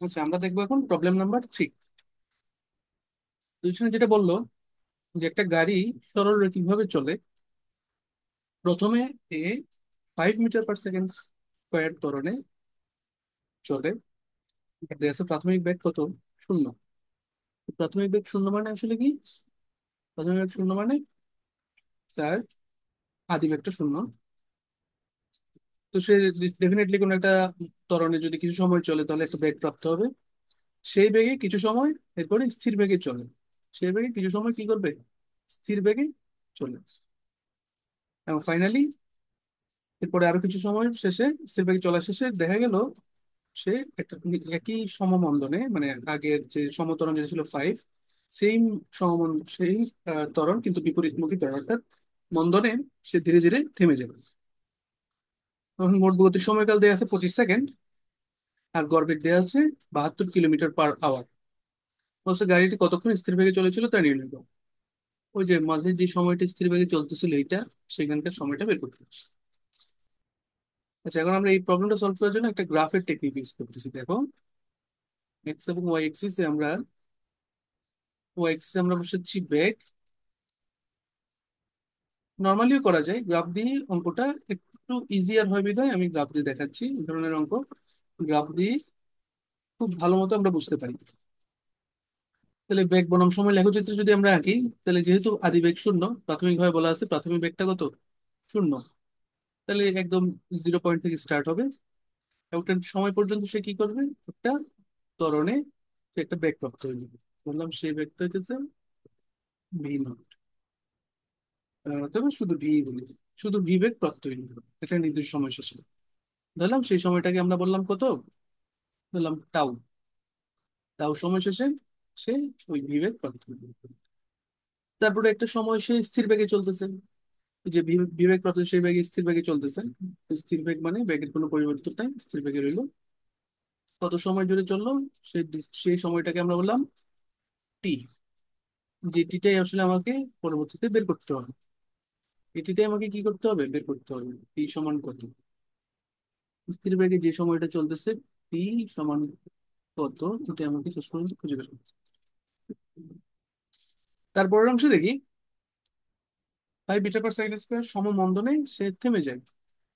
আচ্ছা, আমরা দেখবো এখন প্রবলেম নাম্বার 3। দুইজনে যেটা বললো যে একটা গাড়ি সরল রেখিক ভাবে চলে। প্রথমে এ 5 মিটার পার সেকেন্ড স্কোয়ার ত্বরণে চলে। দেয়া আছে প্রাথমিক বেগ কত? শূন্য। প্রাথমিক বেগ শূন্য মানে আসলে কি? প্রাথমিক বেগ শূন্য মানে তার আদি বেগটা শূন্য। তো সে ডেফিনেটলি কোনো একটা ত্বরণে যদি কিছু সময় চলে তাহলে একটা বেগ প্রাপ্ত হবে। সেই বেগে কিছু সময় এরপরে স্থির বেগে চলে। সেই বেগে কিছু সময় কি করবে? স্থির বেগে চলে। এবং ফাইনালি এরপরে আরো কিছু সময় শেষে স্থির বেগে চলা শেষে দেখা গেল সে একটা একই সমমন্দনে, মানে আগের যে সমত্বরণ যেটা ছিল 5, সেম সেই ত্বরণ কিন্তু বিপরীতমুখী ত্বরণ, অর্থাৎ মন্দনে সে ধীরে ধীরে থেমে যাবে। তখন মোট গতির সময়কাল দেওয়া আছে 25 সেকেন্ড, আর গড়বেগ দেওয়া আছে 72 কিলোমিটার পার আওয়ার। বলছে গাড়িটি কতক্ষণ স্থির বেগে চলেছিল তা নির্ণয় করো। ওই যে মাঝে যে সময়টা স্থির বেগে চলতেছিল এইটা, সেখানকার সময়টা বের করতে হচ্ছে। আচ্ছা, এখন আমরা এই প্রবলেমটা সলভ করার জন্য একটা গ্রাফের টেকনিক ইউজ করতেছি। দেখো, এক্স এবং ওয়াই এক্সিসে আমরা বসাচ্ছি বেগ। নর্মালিও করা যায়, গ্রাফ দিয়ে অঙ্কটা একটু ইজিয়ার হয় বিধায় আমি গ্রাফ দিয়ে দেখাচ্ছি। এই ধরনের অঙ্ক গ্রাফ দিয়ে খুব ভালো মতো আমরা বুঝতে পারি। তাহলে বেগ বনাম সময় লেখচিত্র যদি আমরা আঁকি, তাহলে যেহেতু আদি বেগ শূন্য, প্রাথমিকভাবে বলা আছে প্রাথমিক বেগটা কত? শূন্য। তাহলে একদম 0 পয়েন্ট থেকে স্টার্ট হবে। একটা সময় পর্যন্ত সে কি করবে? একটা ত্বরণে সে একটা বেগ প্রাপ্ত হয়ে যাবে। বললাম সেই বেগটা হইতেছে V0। তবে শুধু ভি বলি, শুধু ভি বেগ প্রাপ্ত হইল একটা নির্দিষ্ট সময় শেষে। ধরলাম সেই সময়টাকে আমরা বললাম কত? বললাম টাউ। টাউ সময় শেষে সে ওই ভি বেগ প্রাপ্ত হইল। তারপরে একটা সময় সে স্থির বেগে চলতেছে। যে বিবেক প্রাপ্ত সেই বেগে স্থির বেগে চলতেছে। স্থির বেগ মানে বেগের কোনো পরিবর্তন নাই, স্থির বেগে রইলো। কত সময় জুড়ে চললো? সেই সেই সময়টাকে আমরা বললাম টি। যে টিটাই আসলে আমাকে পরবর্তীতে বের করতে হবে। এই টিটাই আমাকে কি করতে হবে? বের করতে হবে টি সমান কত। স্থির বেগে যে সময়টা চলতেছে টি সমান কত, এটা আমাকে শেষ পর্যন্ত খুঁজে বের করতে হবে। তারপরের অংশ দেখি। 5 মিটার পার সেকেন্ড স্কোয়ার সমমন্দনে সে থেমে যায়।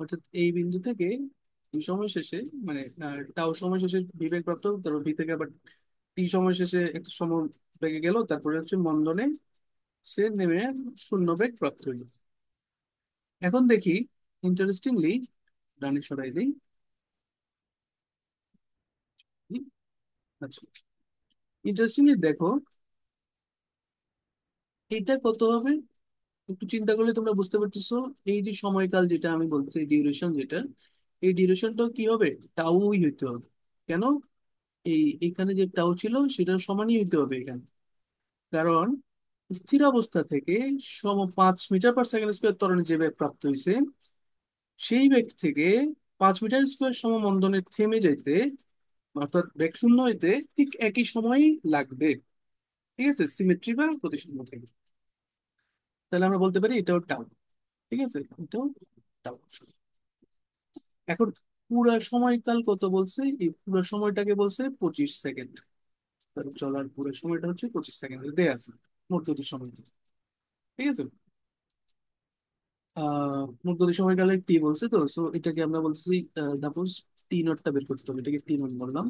অর্থাৎ এই বিন্দু থেকে এই সময় শেষে, মানে টাও সময় শেষে বিবেগ প্রাপ্ত, তারপর ভি থেকে আবার টি সময় শেষে একটা সম বেগে গেল, তারপরে হচ্ছে মন্দনে সে নেমে শূন্য বেগ প্রাপ্ত হইল। এখন দেখি, ইন্টারেস্টিংলি, ডানে সরাই দিই। আচ্ছা, ইন্টারেস্টিংলি দেখো এটা কত হবে। একটু চিন্তা করলে তোমরা বুঝতে পারতেছো, এই যে সময়কাল যেটা আমি বলছি, ডিউরেশন যেটা, এই ডিউরেশনটাও কি হবে? টাউই হইতে হবে। কেন? এখানে যে টাউ ছিল সেটার সমানই হইতে হবে এখানে। কারণ স্থির অবস্থা থেকে 5 মিটার পার সেকেন্ড স্কোয়ার ত্বরণে যে বেগ প্রাপ্ত হয়েছে, সেই বেগ থেকে 5 মিটার স্কোয়ার সমমন্দনে থেমে যাইতে, অর্থাৎ বেগ শূন্য হইতে ঠিক একই সময়ই লাগবে। ঠিক আছে, সিমেট্রি বা প্রতিসাম্য থেকে। তাহলে আমরা বলতে পারি এটাও টাউ। ঠিক আছে, এটাও টাউ। এখন পুরা সময়কাল কত বলছে? এই পুরো সময়টাকে বলছে 25 সেকেন্ড। তাহলে চলার পুরো সময়টা হচ্ছে 25 সেকেন্ড দেয়া আছে মোট গতির সময়। ঠিক আছে। মোট গতি সময়কালে টি বলছে, তো সো এটাকে আমরা বলছি সাপোজ টি নটটা বের করতে হবে। এটাকে টি নট বললাম,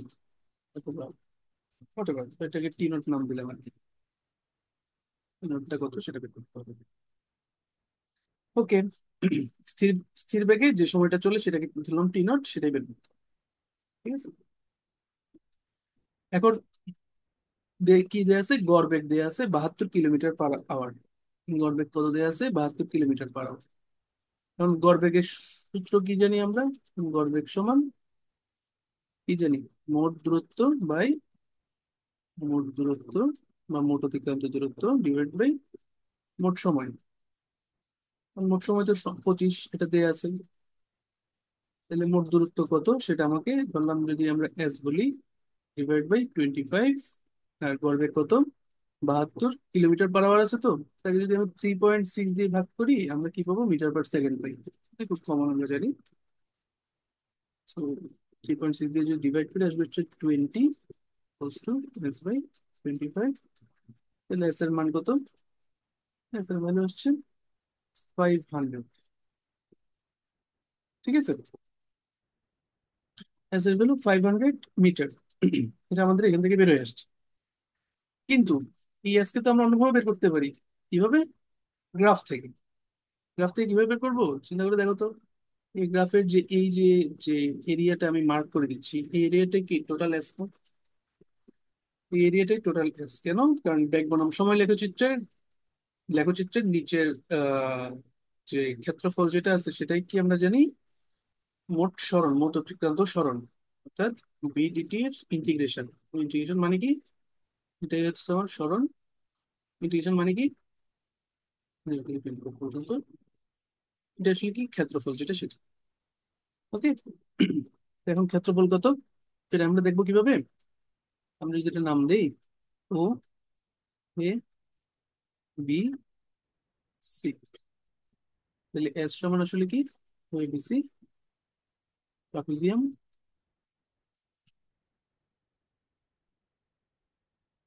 অথবা whatever, এটাকে টি নট নাম দিলাম আর কি। টি নটটা কত সেটা বের করতে হবে। ওকে। স্থির স্থির বেগে যে সময়টা চলে সেটাকে ধরলাম টি নট, সেটাই বের করতে হবে। ঠিক আছে। এখন কি দেয়া আছে? গড় বেগ দেয়া আছে 72 কিলোমিটার পার আওয়ার। গড় বেগ কত দেয়া আছে? 72 কিলোমিটার পার আওয়ার। এখন গড় বেগের সূত্র কি জানি আমরা? গড় বেগ সমান কি জানি? মোট দূরত্ব বাই মোট দূরত্ব, বা মোট অতিক্রান্ত দূরত্ব ডিভাইড বাই মোট সময়। মোট সময় তো 25, এটা দেয়া আছে। তাহলে মোট দূরত্ব কত সেটা আমাকে ধরলাম, যদি আমরা এস বলি, ডিভাইড বাই 25। আর গড় কত? 72 কিলোমিটার পার আওয়ার আছে তো। তাকে যদি আমি 3.6 দিয়ে ভাগ করি, আমরা কি পাবো? মিটার পার সেকেন্ড পাই। এটা খুব কমন আমরা জানি। 3.6 দিয়ে যদি ডিভাইড করে আসবে হচ্ছে 20 হোলস টু এস বাই 25। তাহলে এস এর মান কত? এস এর ভ্যালু হচ্ছে 500। ঠিক আছে, এস এর ভ্যালু 500 মিটার। এটা আমাদের এখান থেকে বের হয়ে আসছে। কিন্তু এই এস কে তো আমরা অন্যভাবে বের করতে পারি। কিভাবে? গ্রাফ থেকে। গ্রাফ থেকে কিভাবে বের করবো চিন্তা করে দেখো তো। এই গ্রাফের যে এই যে যে এরিয়াটা আমি মার্ক করে দিচ্ছি, এই এরিয়াটা কি টোটাল এস? এই এরিয়াটাই টোটাল এস। কেন? কারণ ব্যাক বনাম সময় লেখচিত্রের লেখচিত্রের নিচের যে ক্ষেত্রফল যেটা আছে সেটাই কি আমরা জানি মোট সরণ, মোট অতিক্রান্ত সরণ, অর্থাৎ বিডিটি এর ইন্টিগ্রেশন। ইন্টিগ্রেশন মানে কি? এটাই হচ্ছে আমার সরণ। ইন্টিগ্রেশন মানে কি? পর্যন্ত এটা আসলে কি ক্ষেত্রফল যেটা সেটা। ওকে। এখন ক্ষেত্রফল কত সেটা আমরা দেখবো কিভাবে। আমরা যদি এটা নাম দেই ও এ বি সি, তাহলে এস সমান আসলে কি? ও এ বি সি ট্রাপিজিয়াম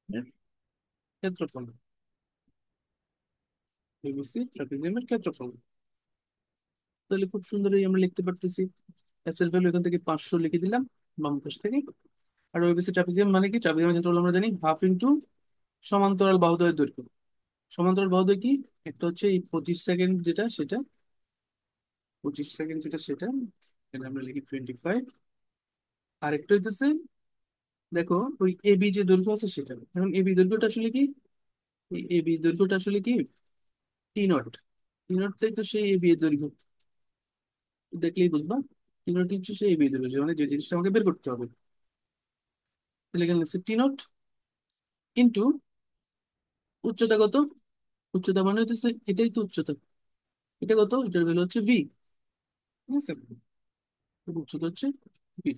এর ক্ষেত্রফল। এবিসি ট্রাপিজিয়ামের ক্ষেত্রফল। তাহলে খুব সুন্দরই আমরা লিখতে পারতেছি। এস এর ভ্যালু এখান থেকে 500 লিখে দিলাম বাম পাশ থেকে। আর ওবিসি ট্রাপিজিয়াম মানে কি? ট্রাপিজিয়ামের ক্ষেত্রফল আমরা জানি হাফ ইন্টু সমান্তরাল বাহুদ্বয়ের দৈর্ঘ্য। সমান্তরাল বাহুদ্বয় কি? একটা হচ্ছে এই 25 সেকেন্ড যেটা সেটা, 25 সেকেন্ড যেটা সেটা, এখানে আমরা লিখি 25। আর একটা হইতেছে, দেখো ওই এবি যে দৈর্ঘ্য আছে সেটা। এখন এবি দৈর্ঘ্যটা আসলে কি? এবি দৈর্ঘ্যটা আসলে কি? টি নট। টি নটটাই তো সেই এবি এর দৈর্ঘ্য, দেখলেই বুঝবা। টি নট হচ্ছে সেই এবি এর দৈর্ঘ্য, মানে যে জিনিসটা আমাকে বের করতে হবে। তাহলে এখানে লিখছি টি নট ইন্টু উচ্চতা কত? উচ্চতা মানে হচ্ছে এটাই তো উচ্চতা। এটা কত? এটার ভ্যালু হচ্ছে ভি। ঠিক আছে, উচ্চতা হচ্ছে ভি।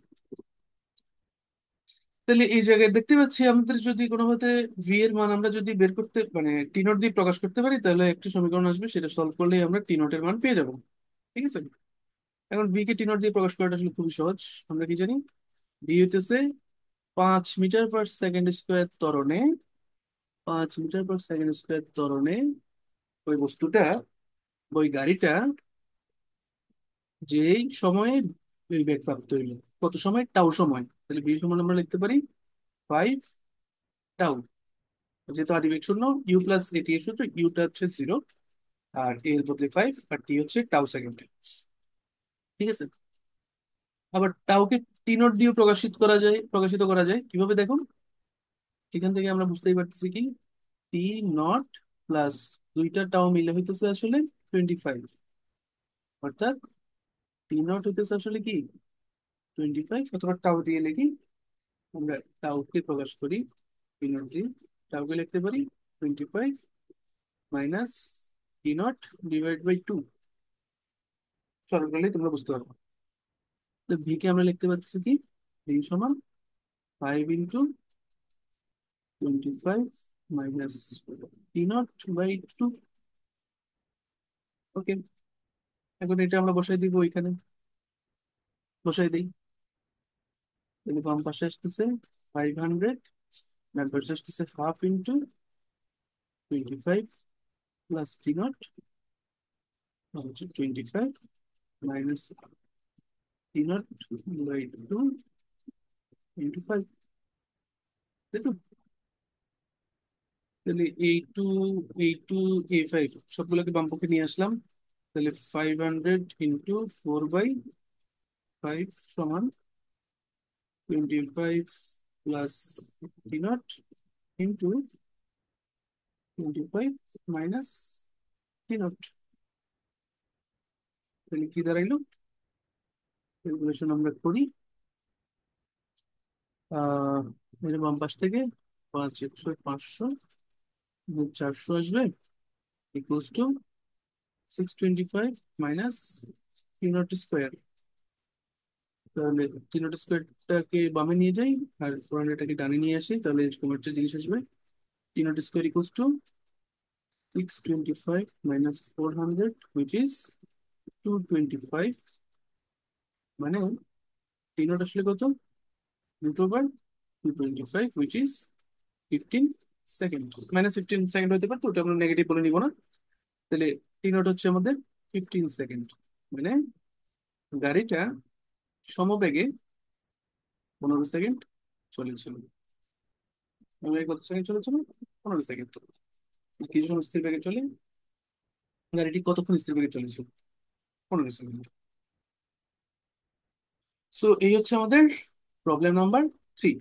তাহলে এই জায়গায় দেখতে পাচ্ছি আমাদের যদি কোনোভাবে ভি এর মান আমরা যদি বের করতে মানে টি নট দিয়ে প্রকাশ করতে পারি, তাহলে একটা সমীকরণ আসবে, সেটা সলভ করলেই আমরা টি নটের মান পেয়ে যাবো। ঠিক আছে, এখন ভি কে টি নট দিয়ে প্রকাশ করাটা আসলে খুবই সহজ। আমরা কি জানি? ভি হইতেছে 5 মিটার পার সেকেন্ড স্কোয়ার ত্বরণে, 5 মিটার পার সেকেন্ড স্কোয়ার ত্বরণে ওই বস্তুটা, ওই গাড়িটা যেই সময়ে ওই বেগ প্রাপ্ত হইলো, কত সময়? টাউ সময়। তাহলে ভি সমান আমরা লিখতে পারি 5 টাউ। যেহেতু আদিবেগ শূন্য, ইউ প্লাস এটি এর সূত্র, ইউটা হচ্ছে 0 আর এ এর বদলে 5 আর টি হচ্ছে টাউ সেকেন্ড। ঠিক আছে, আবার টাউকে টি নট দিয়ে প্রকাশিত করা যায় কিভাবে দেখুন। এখান থেকে আমরা বুঝতেই পারতেছি কি, টি নট প্লাস দুইটা টাউ মিলে হইতেছে আসলে 25। অর্থাৎ টি নট হইতেছে আসলে কি 25, অথবা টাউ দিয়ে লিখি আমরা, টাউকে প্রকাশ করি টি নট দিয়ে। টাউকে লিখতে পারি 25 minus t naught divide by 2। সরল করলেই তোমরা বুঝতে পারবে। তো ভি কে আমরা লিখতে পারতেছি কি, ভি সমান 5 × 25 মাইনাস টি নট বাই 2। ওকে, এখন এটা আমরা বসাই দিব এখানে, বসাই দিই। তাহলে বাম পাশে আসতেছে 500, ডান পাশে আসতেছে half into 25 plus t naught হচ্ছে 25 minus t naught by 2 into 5। তাই তো? তাহলে এই টু এ 5 সবগুলোকে বাম পক্ষে নিয়ে আসলাম। তাহলে 500 × 4/5 সমান 25 plus t not into 25 minus t not. তাহলে কি দাঁড়াইলো? ক্যালকুলেশন আমরা করি। আহ এর বাম পাশ থেকে 5 × 100 500 400 আসবে, equals to 625 minus t nought square. তাহলে টি নট স্কোয়ারটাকে বামে নিয়ে যাই আর 400টাকে ডানে নিয়ে আসি, তাহলে এরকম একটা জিনিস আসবে। T nought square equals to 625 minus 400 which is 225, মানে টি নট আসলে কত? √2/225, which is 15 সেকেন্ড। -15 সেকেন্ড হতে পারে, তো ওটা আমরা নেগেটিভ বলে নিব না। তাহলে টি নট হচ্ছে আমাদের 15 সেকেন্ড। মানে গাড়িটা সমবেগে 15 সেকেন্ড চলেছিল। সমবেগে কত সেকেন্ড চলেছিল? 15 সেকেন্ড। কিছু সময় স্থির বেগে চলে, গাড়িটি কতক্ষণ স্থির বেগে চলেছিল? 15 সেকেন্ড। সো এই হচ্ছে আমাদের প্রবলেম নাম্বার 3।